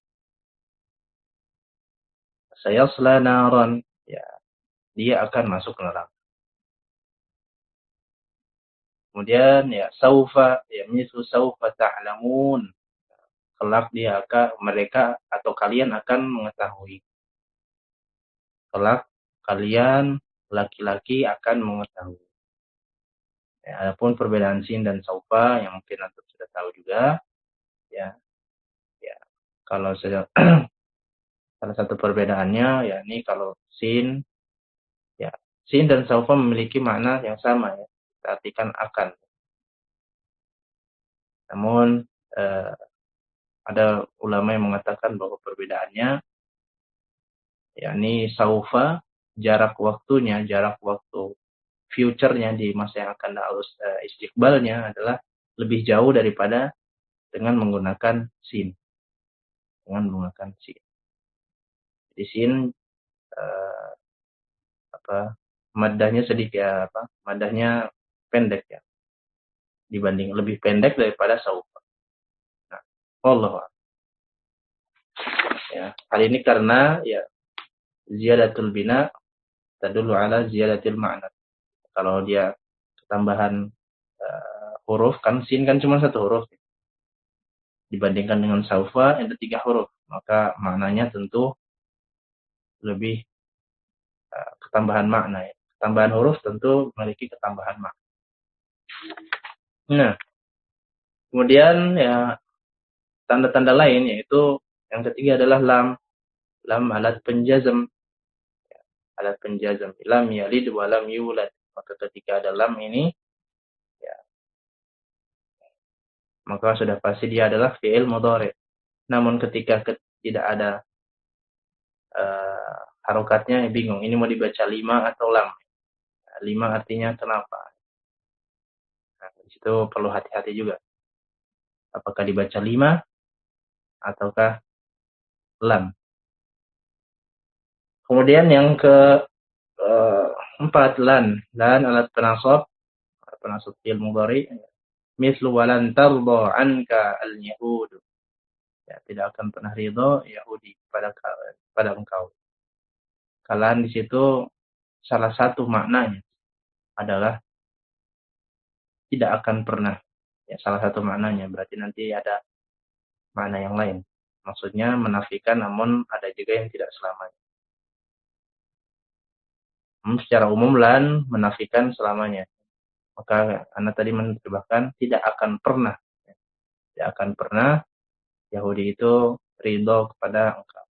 Sayasla naron, ya, dia akan masuk neraka. Kemudian ya saufa, ya mislu saufa ta'lamun. Kelak mereka atau kalian akan mengetahui. Kelak kalian laki-laki akan mengetahui. Ya, adapun perbedaan sin dan saufa yang mungkin antum sudah tahu juga, ya, ya. Kalau salah satu perbedaannya, ya ini kalau sin, ya sin dan saufa memiliki makna yang sama ya. Kita artikan akan. Namun ada ulama yang mengatakan bahwa perbedaannya yakni saufa jarak waktu future-nya di masa yang akan datang, istiqbalnya adalah lebih jauh daripada dengan menggunakan sin. Jadi sin madahnya sedikit madahnya pendek ya, dibanding lebih pendek daripada saufa. Nah, Allah ya. Hal ini karena ya ziyadatul bina tadullu ala ziyadatil ma'na. Kalau dia tambahan huruf, kan sin kan cuma satu huruf. Dibandingkan dengan saufa ada 3 huruf, maka maknanya tentu lebih ketambahan makna ya. Tambahan huruf tentu memiliki ketambahan makna. Nah, kemudian ya tanda-tanda lain yaitu yang ketiga adalah lam. Lam alat penjazm. Alat penjazm. Lam yalid wa lam yulad. Maka ketika ada lam ini ya, maka sudah pasti dia adalah fi'il mudhari'. Namun ketika tidak ada harokatnya bingung. Ini mau dibaca lima atau lam. Lima artinya kenapa? Nah, di situ perlu hati-hati juga. Apakah dibaca lima ataukah lam? Kemudian yang keempat lan alat penasab fi'il mudhari. Mislu walan tarda anka al-yahud. Ya, tidak akan pernah ridho Yahudi pada engkau. Kalian di situ salah satu maknanya adalah tidak akan pernah. Ya, salah satu maknanya berarti nanti ada makna yang lain. Maksudnya menafikan, namun ada juga yang tidak selamanya. Secara umum lan menafikan selamanya. Maka Anda tadi menerjemahkan tidak akan pernah. Tidak akan pernah Yahudi itu ridho kepada engkau.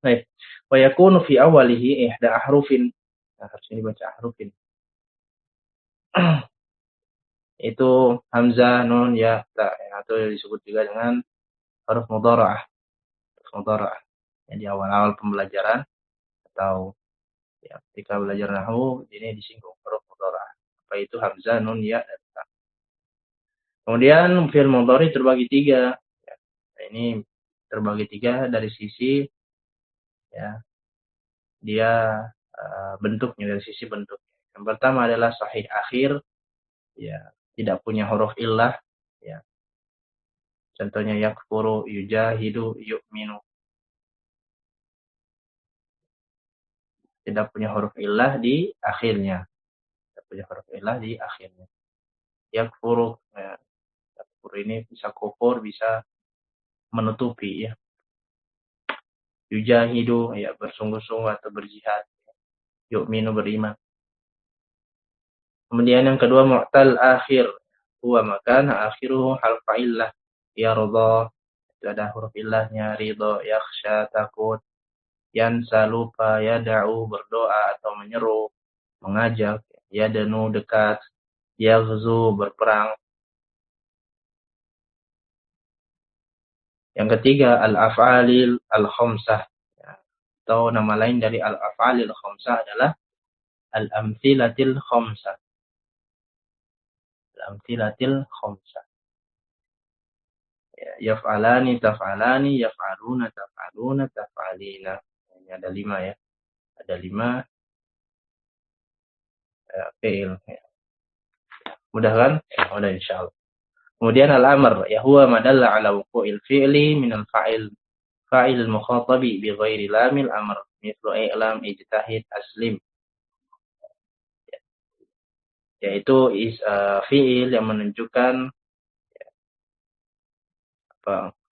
Baik. Wa yakunu fi awalihi ihda ahrufin. Nah, harus ini baca ahrufin. Itu hamzah, nun, ya, ta. Atau disebut juga dengan huruf mudhara'ah. Yang di awal-awal pembelajaran atau ya, ketika belajar nahwu ini disinggung huruf mudhara'ah. Apa itu hamzah, nun, ya, dan ta. Kemudian fi'il mudhari terbagi 3. Ya. Nah, ini terbagi 3 dari sisi ya dia bentuknya, dari sisi bentuk. Yang pertama adalah sahih akhir, ya tidak punya huruf illah, ya. Contohnya yakfuru, yujahidu, yu'minu. Tidak punya huruf illah di akhirnya. Tidak punya huruf illah di akhirnya. Yakfuru, ya. Yakfuru ini bisa kufur, bisa menutupi, ya. Yujahidu, ya bersungguh-sungguh atau berjihad. Yu'minu, beriman. Kemudian yang kedua mu'tal akhir. Huwa makan akhiruhu harfa illah. Yardha, itu ada huruf illahnya. Ridha, yakhsha, takut. Yansa, lupa. Yada'u, berdoa atau menyeru, mengajak. Yadanu, dekat. Yaghzu, berperang. Yang ketiga al-af'alil al-khamsah. Atau nama lain dari al-af'alil khamsah adalah al-amthilatil khamsah. Al-amthilatil khamsah. Yaf'alani, taf'alani, yaf'aluna, taf'aluna, taf'alina. Ini ada 5 ya. Ada 5 fi'il. Ya. Mudah kan? Ya, mudah insyaallah. Kemudian al-amr, ya huwa madalla ala wuqu'il fi'li min al-fa'il fa'il mukhatabi bi ghairi lamil amr. Mithlu i'lam, ijtahid, aslim. Yaitu fi'il yang menunjukkan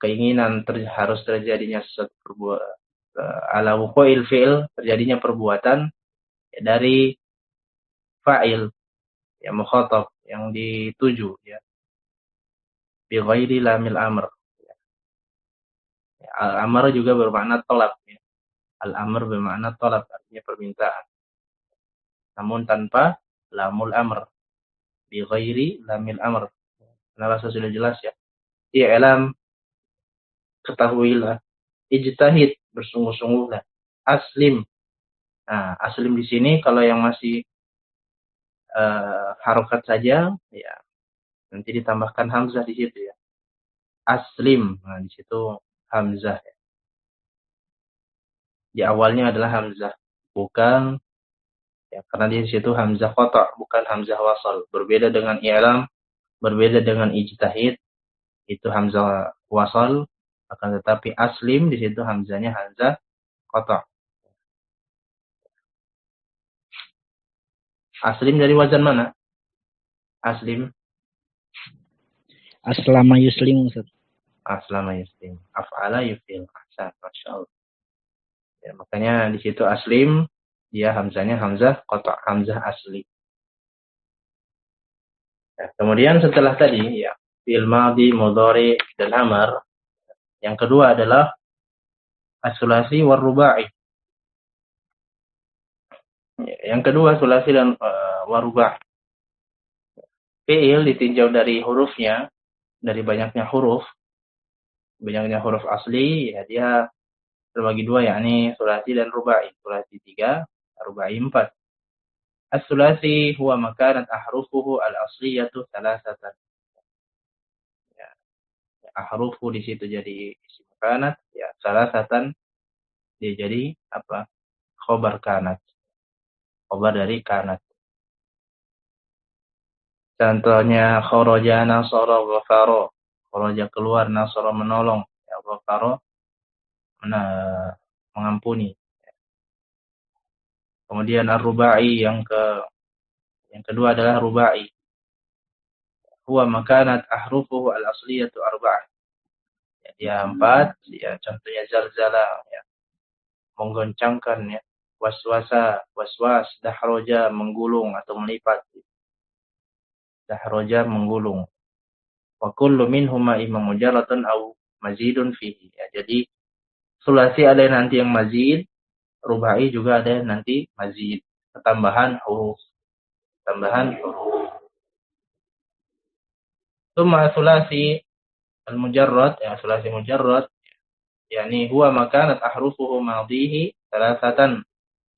keinginan harus terjadinya sesuatu perbuatan, ala wuqu'il fi'il, terjadinya perbuatan ya, dari fa'il yang mukhatab, yang dituju ya, bi ghairi lamil amr. Ya, al-amr juga bermakna tolab ya. Al-amr bermakna tolab, artinya permintaan. namun tanpa lamul amr, bi ghairi lamil amr. Nah, rasa sudah jelas ya. I'lam, ketahuilah, ijtahid, bersungguh-sungguhlah, aslim. Nah, aslim di sini kalau yang masih harokat saja, ya nanti ditambahkan hamzah di situ ya. Aslim, nah di situ hamzah. Di awalnya adalah hamzah, bukan ya, karena di situ hamzah qata', bukan hamzah wasal. Berbeda dengan i'lam, berbeda dengan ijtahid, itu hamzah wasal, akan tetapi aslim di situ hamzahnya hamzah qata'. Aslim dari wazan mana? Aslim. Aslama yuslim, Ustaz. Aslama yuslim. Af'ala yufil. Ahsan, masyaallah. Ya, makanya di situ aslim, dia hamzahnya hamzah qata', hamzah asli. Ya, kemudian setelah tadi ya fi'il madhi, mudhari dan amar, yang kedua adalah as-sulasi war rubai. Ya, yang kedua sulasi dan war rubai. Fi'il ditinjau dari hurufnya, dari banyaknya huruf asli, ya dia terbagi dua, yakni sulasi dan rubai. Sulasi 3, rubai 4. As-sulasi huwa makanat ahrufuhu al-asliyatu salasatan. Ya, ahrufu di situ jadi isim kanat, ya salasatan dia jadi apa? Khobar kanat. Khobar dari kanat. Contohnya kharaja nasara ghafara. Kharaja keluar, nasara menolong, ya ghafara mengampuni. Kemudian ar-rubai yang kedua adalah rubai. Huwa makanat ahrufuhu al-asliyatu arba'ah. Ya, dia 4, ya contohnya zalzala, ya menggoncangkan, ya waswasa, waswas, dahroja menggulung atau melipat. Dahroja menggulung. Wa kullu minhuma imma mujarradun aw mazidun fihi. Ya, jadi sulasi ada yang nanti yang mazid, rubai juga ada yang nanti mazid, tambahan huruf. Tsumma sulasi al-mujarrad, ya sulasi mujarrad, yakni huwa makanat ahrufuhu madhihi salasatan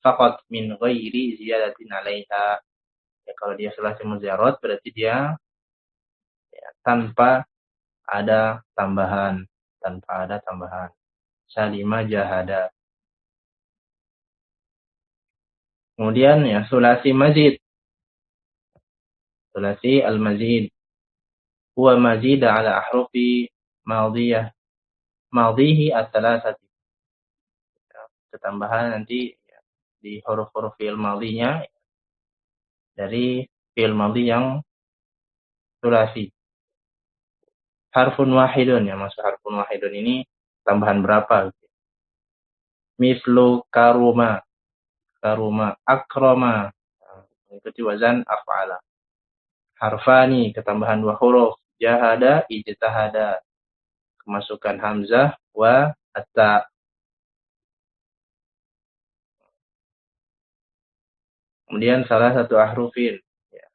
faqat min ghairi ziyadatin 'alaiha. Ya, kalau dia sulasi mujarrad berarti dia ya, tanpa ada tambahan. Salima jahada. Kemudian ya sulasi mazid. Sulasi al-mazid. Huwa mazida ala ahrufi madhihi at-thalathati. Ya, ketambahan nanti ya, di huruf-huruf fi'il madhinya dari fi'il madhi yang sulasi. Harfun wahidun, ya maksud harfun wahidun ini tambahan berapa? Mislu karuma, akroma, mengikuti wazan af'ala. Harfani, ketambahan 2 huruf. Jahada, ijtahada, kemasukan hamzah wa atta. Kemudian salah satu ahrufin. Ya.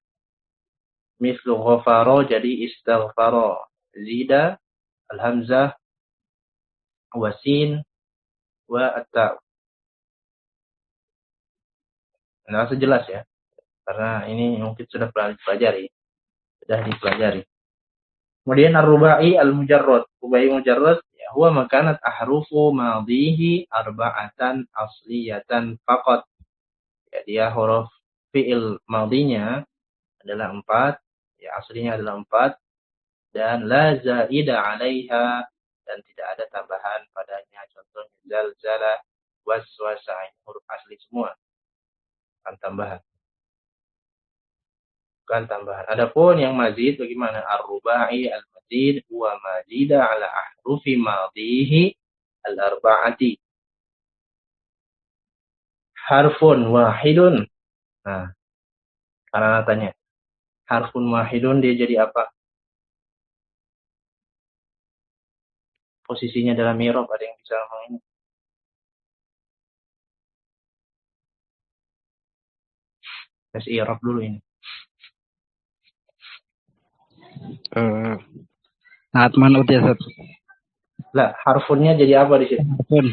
Mislu ghafaro jadi istaghfaro. Zida, al-hamzah, wasin, wa atta. Nah, sejelas ya. Karena ini mungkin sudah dipelajari. Kemudian ar-rubai al-mujarrad. Rubai mujarrad ya huwa makanat ahrufu madhihi arba'atan asliyatan faqat. Ya, dia huruf fi'il madhinya adalah 4, ya aslinya adalah 4 dan la zaida 'alaiha dan tidak ada tambahan padanya. Contohnya zalzala, waswasa, huruf asli semua. Bukan tambahan. Adapun yang mazid bagaimana? Ar-rubai al-mazid huwa mazida ala ahrufi madhihi al-arba'ati. Harfun wahidun. Nah, karena tanya. Harfun wahidun dia jadi apa? Posisinya dalam mi'rab, ada yang bisa ngomong ini? tes i'rab dulu ini. Naat manut ya Ustaz. Lah, harfunnya jadi apa di situ? Harfun.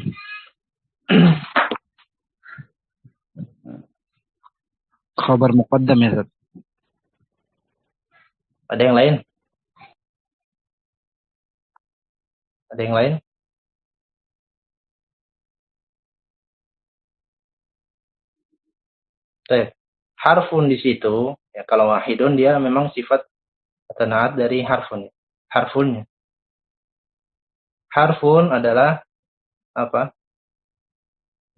Khabar muqaddam ya Ustaz. Ada yang lain? Ada yang lain? Baik. Harfun di situ, ya kalau wahidun dia memang sifat atau naat dari harfun. Harfunnya. Harfun adalah apa?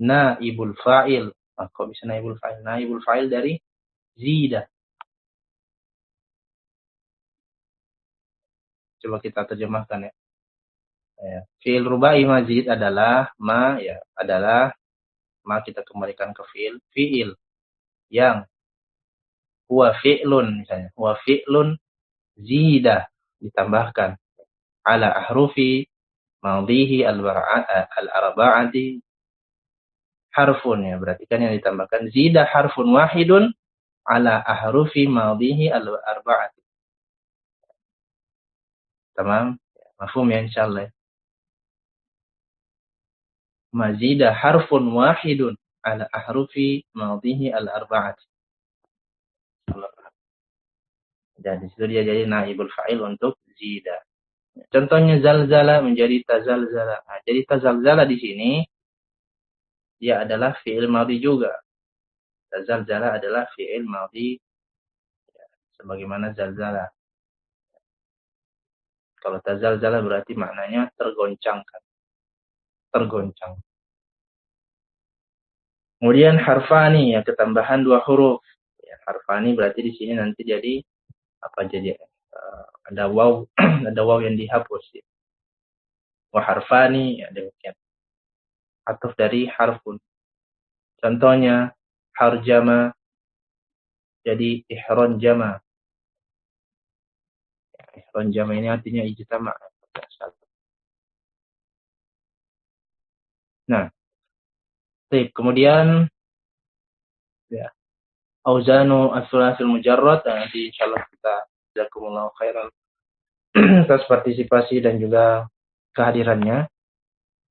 Naibul fa'il. Ah, kok bisa naibul fa'il? Naibul fa'il dari zida. Coba kita terjemahkan ya. Fi'il rubai mazid adalah ma, ya, adalah ma, kita kembalikan ke fi'il yang huwa fi'lun misalnya. Huwa fi'lun zida, ditambahkan ala ahrufi madhihi al-arba'ati harfun, ya, berarti kan yang ditambahkan zida harfun wahidun ala ahrufi madhihi al-arba'ati. Tamam? Mafhum ya insyaallah. Mazida harfun wahidun ala ahrufi madhihi al-arba'ati. Dan di situ dia jadi naibul fa'il untuk zida. Contohnya zalzala menjadi tazalzala. Nah, jadi tazalzala di sini dia adalah fi'il madhi juga. Tazalzala adalah fi'il madhi, ya, sebagaimana zalzala. Kalau tazalzala berarti maknanya tergoncangkan. Tergoncang. Kemudian harfani, ya, ketambahan 2 huruf. Ya, harfani berarti di sini nanti jadi apa, jadi ada waw ada waw yang dihapus, ya. Wa harfani, ya, demikian. Atuf dari harfun. Contohnya harjama jadi ihron jama. Ihron jama ini artinya ijtama. Nah, kemudian ya, auzanu as-sulasil mujarrad, nanti insyaallah kita jazakumullahu khairan atas partisipasi dan juga kehadirannya.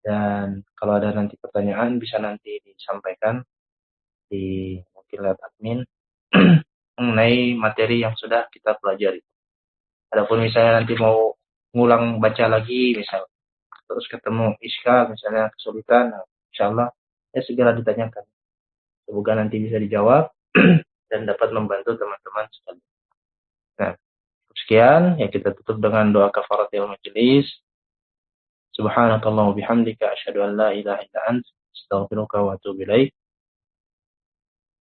Dan kalau ada nanti pertanyaan bisa nanti disampaikan di mungkin lewat admin mengenai materi yang sudah kita pelajari. Adapun misalnya nanti mau ngulang baca lagi misal, terus ketemu iskal misalnya kesulitan, nah, insyaallah ya segera ditanyakan. Semoga nanti bisa dijawab dan dapat membantu teman-teman sekalian. Nah, sekian ya, kita tutup dengan doa kafaratul majelis. Subhanakallahumma bihamdika asyhadu an la ilaha illa anta astaghfiruka wa atubu ilaik.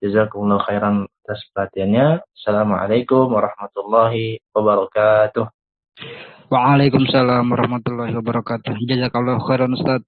Jazakumullahu khairan atas perhatiannya. Assalamualaikum warahmatullahi wabarakatuh. Waalaikumsalam warahmatullahi wabarakatuh. Jazakallahu khairan Ustaz.